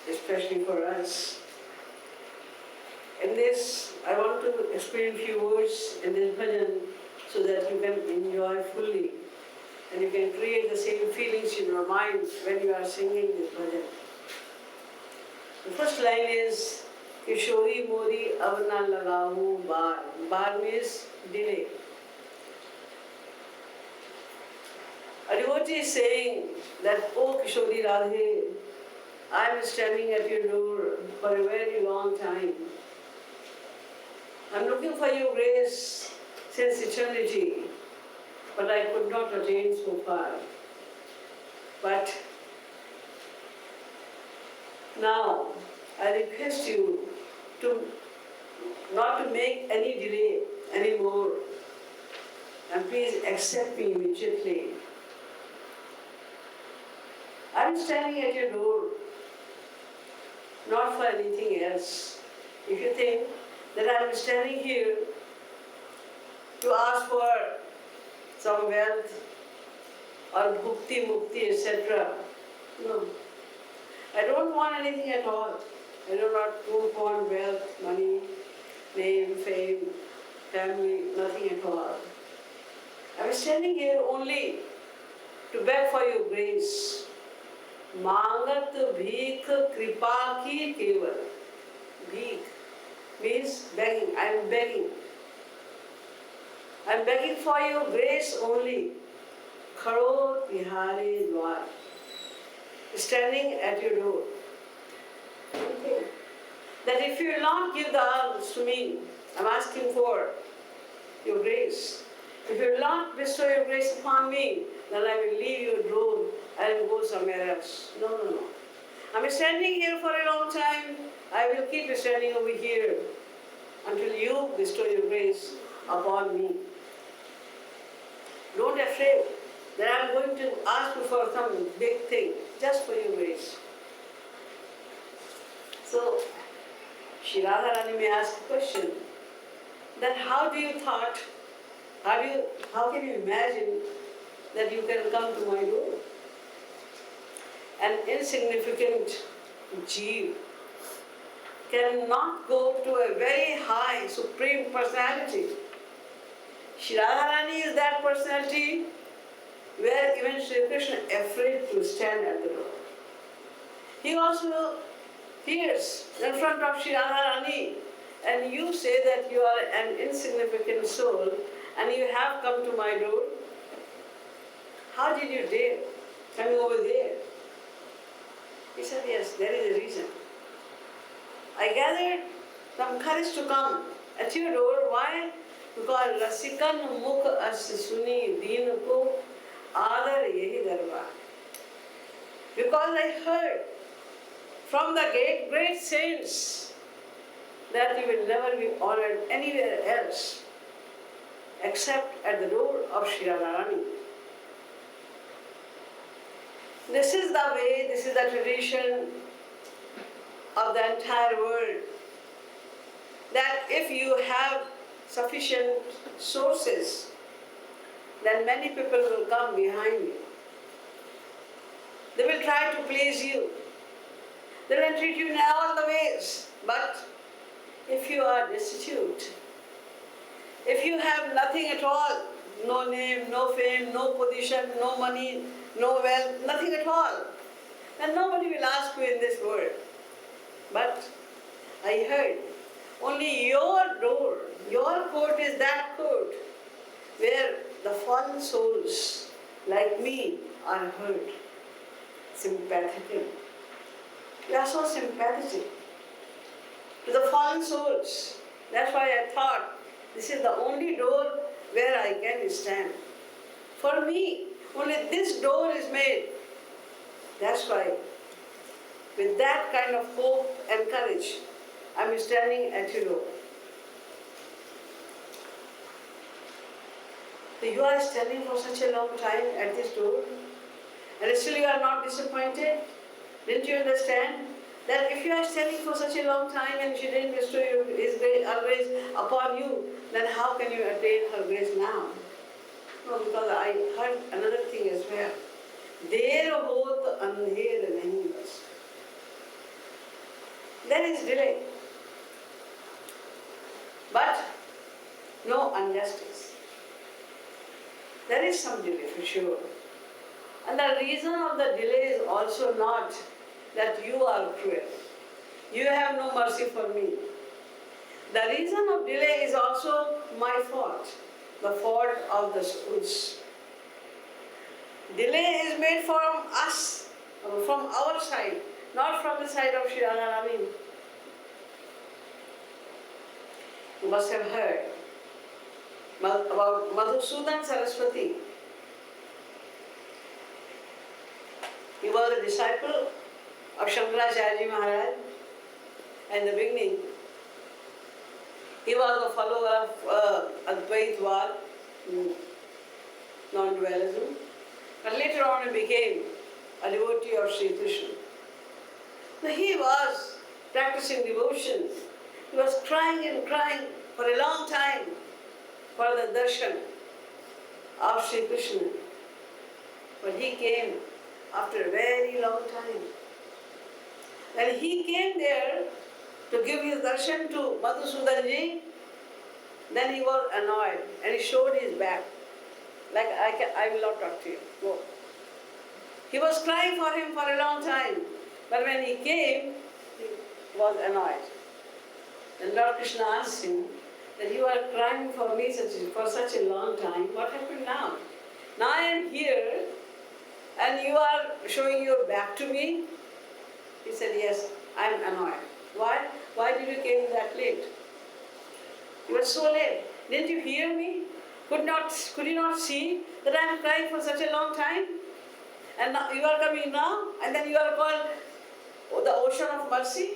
especially for us. In this, I want to explain a few words in this bhajan so that you can enjoy fully and you can create the same feelings in your mind when you are singing this bhajan. The first line is Kishori, Mori, Lagao, Baar. Baar means delay. A devotee is saying that, oh Kishori Radhe, I am standing at your door for a very long time. I am looking for your grace since eternity, but I could not attain so far. But now I request you to not to make any delay anymore, and please accept me immediately. I am standing at your door, not for anything else. If you think that I am standing here to ask for some wealth or bhukti, mukti, etc., no. I don't want anything at all. I don't want wealth, money, name, fame, family, nothing at all. I am standing here only to beg for your grace. Mangat bhik kripa ki keval. Bhik means begging. I am begging. I am begging for your grace only. Kharo tihare dwar. Standing at your door. Okay. That if you will not give the alms to me, I am asking for your grace. If you will not bestow your grace upon me, then I will leave your door and go somewhere else. No, no, no. I am standing here for a long time. I will keep standing over here until you bestow your grace upon me. Don't afraid that I am going to ask you for some big thing, just for your grace. So, Shri Radharani may ask a question, that how can you imagine that you can come to my door? An insignificant jeev cannot go to a very high, supreme personality. Shri Radharani is that personality where even Shri Krishna is afraid to stand at the door. He also fears in front of Shri Radharani, and you say that you are an insignificant soul and you have come to my door. How did you dare coming over there? He said, yes, there is a reason. I gathered some courage to come at your door. Why? Because Rasikan Mukh As Suni Deen Ko Adar Yehi Darbar. Because I heard from the great saints that you will never be honored anywhere else except at the door of Shri Radharani. This is the way, this is the tradition of the entire world, that if you have sufficient sources, then many people will come behind you. They will try to please you. They will treat you in all the ways. But if you are destitute, if you have nothing at all, no name, no fame, no position, no money, no wealth, nothing at all, then nobody will ask you in this world. But I heard only your door, your court is that court where the fallen souls like me are heard. Sympathetic. You are so sympathetic to the fallen souls. That's why I thought this is the only door where I can stand. For me, only this door is made. That's why, with that kind of hope and courage, I am standing at your door. So you are standing for such a long time at this door, and still you are not disappointed? Didn't you understand that if you are standing for such a long time and she didn't bestow His grace always upon you, then how can you attain her grace now? No, because I heard another thing as well. Der hot andher nahi bas. there is delay. But no injustice. There is some delay for sure. And the reason of the delay is also not that you are cruel. You have no mercy for me. The reason of delay is also my fault, the fault of the schools. Delay is made from us, from our side, not from the side of Shri Radharani. You must have heard about Madhusudan Saraswati. He was a disciple of Shankaracharya Maharaj in the beginning. He was a follower of Advaitwad, non-dualism. But later on he became a devotee of Shri Krishna. So he was practicing devotion. He was crying and crying for a long time for the darshan of Shri Krishna. But he came after a very long time. When he came there to give his darshan to Madhusudanji, then he was annoyed and he showed his back. Like, I will not talk to you. Go. He was crying for him for a long time. But when he came, he was annoyed. And Lord Krishna asked him that you are crying for me for such a long time. What happened now? Now I am here and you are showing your back to me? He said, yes, I am annoyed. Why? Why did you came that late? You were so late. Didn't you hear me? Could you not see that I am crying for such a long time? And now you are coming now, and then you are called the ocean of mercy.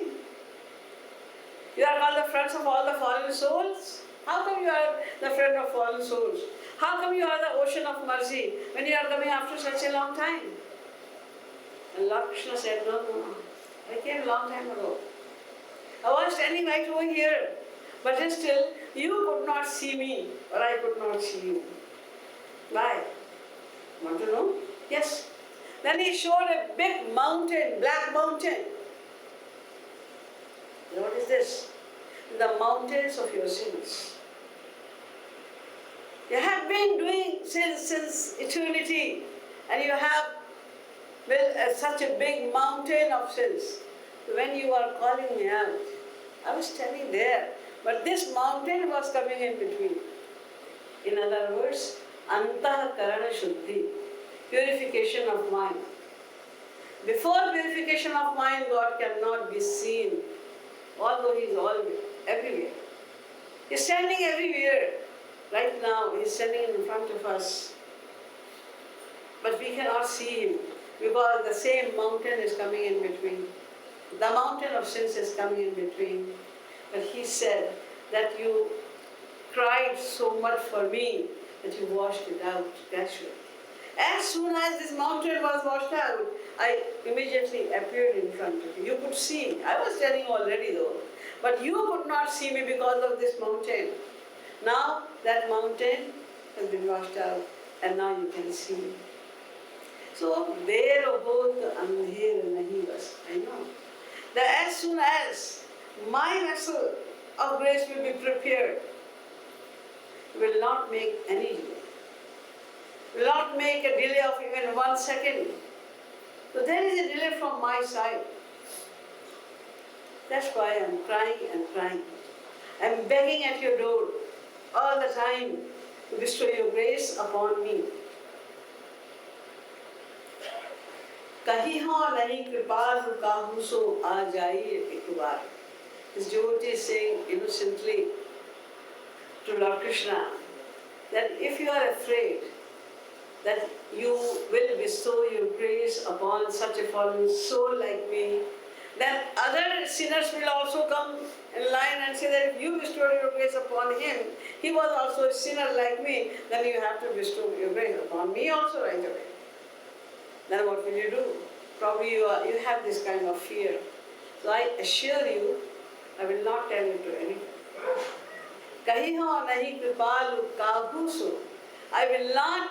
You are called the friends of all the fallen souls. How come you are the friend of fallen souls? How come you are the ocean of mercy when you are coming after such a long time? And Lord Krishna said, no, I came a long time ago. I was standing right over here, but still you could not see me, or I could not see you. Why? Want to know? Yes. Then he showed a big mountain, black mountain. What is this? The mountains of your sins. You have been doing sins since eternity, and you have built such a big mountain of sins. When you are calling me out, I was standing there, but this mountain was coming in between. In other words, Antah Karana Shuddhi, purification of mind. Before purification of mind, God cannot be seen, although He is everywhere. He is standing everywhere. Right now, He is standing in front of us. But we cannot see Him because the same mountain is coming in between. The mountain of sins is coming in between. But He said that you cried so much for me that you washed it out gradually. As soon as this mountain was washed out, I immediately appeared in front of you. You could see me. I was standing already though. But you could not see me because of this mountain. Now that mountain has been washed out and now you can see me. So, there both andher nahi bas. I know. That as soon as my vessel of grace will be prepared, will not make any delay. Will not make a delay of even 1 second. So there is a delay from my side. That's why I am crying and crying. I am begging at your door all the time to bestow your grace upon me. Kahi ho nahi Kripalu kahu so aa jaiye ek baar. This devotee is saying innocently to Lord Krishna that if you are afraid that you will bestow your grace upon such a fallen soul like me, then other sinners will also come in line and say that if you bestow your grace upon him, he was also a sinner like me, then you have to bestow your grace upon me also right away. Then what will you do? Probably you have this kind of fear. So I assure you, I will not tell you to anyone. Kahi ho nahi Kripalu kahu so. I will not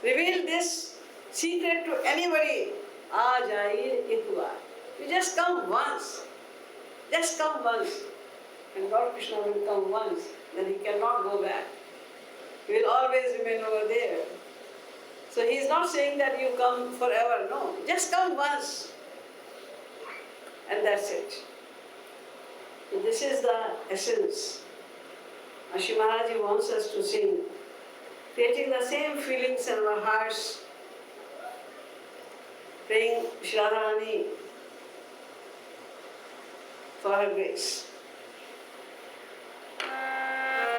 reveal this secret to anybody. Aa jaiye ek baar. You just come once. Just come once. And Lord Krishna will come once, then he cannot go back. He will always remain over there. So he is not saying that you come forever, no. Just come once. And that's it. So this is the essence. Shri Maharaj wants us to sing, creating the same feelings in our hearts, praying Shri Radharani for her grace.